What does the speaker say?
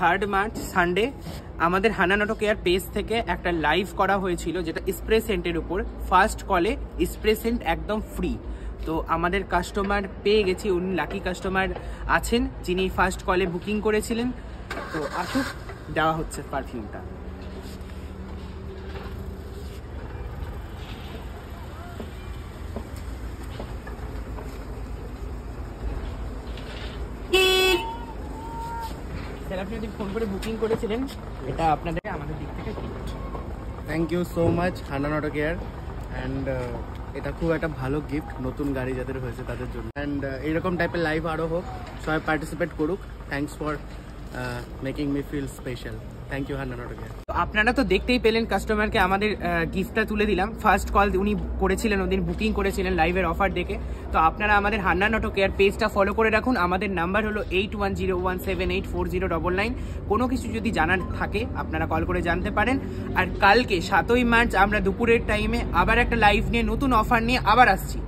3 March Sunday আমাদের Hannan auto care page থেকে একটা লাইভ করা হয়েছিল, যেটা স্প্রে সেন্টের উপর। ফার্স্ট কলে স্প্রে সেন্ট একদম ফ্রি। তো আমাদের কাস্টমার পেয়ে গেছি, উনি লাকি কাস্টমার আছেন যিনি ফার্স্ট কলে বুকিং করেছিলেন। তো আসুক, দেওয়া হচ্ছে পারফিউমটা। স্যার, আপনি যদি ফোন করে বুকিং করেছিলেন, এটা আপনাদের আমাদের দিক থেকে thank you so much Hannan auto care. And এটা খুব একটা ভালো গিফট নতুন গাড়ি যাদের হয়েছে তাদের জন্য। অ্যান্ড এইরকম টাইপের লাইভ আরও হোক, সবাই পার্টিসিপেট করুক। Thanks for making me feel special. Thank you Hannan auto care. আপনারা তো দেখতেই পেলেন কাস্টমারকে আমাদের গিফটটা তুলে দিলাম। ফার্স্ট কল উনি করেছিলেন, ওদিন বুকিং করেছিলেন লাইভের অফার দেখে। তো আপনারা আমাদের হান্নান অটো কেয়ার পেজটা ফলো করে রাখুন। আমাদের নাম্বার হলো 8101784099। কোনো কিছু যদি জানার থাকে আপনারা কল করে জানতে পারেন। আর কালকে 7ই মার্চ আমরা দুপুরের টাইমে আবার একটা লাইভ নিয়ে, নতুন অফার নিয়ে আবার আসছি।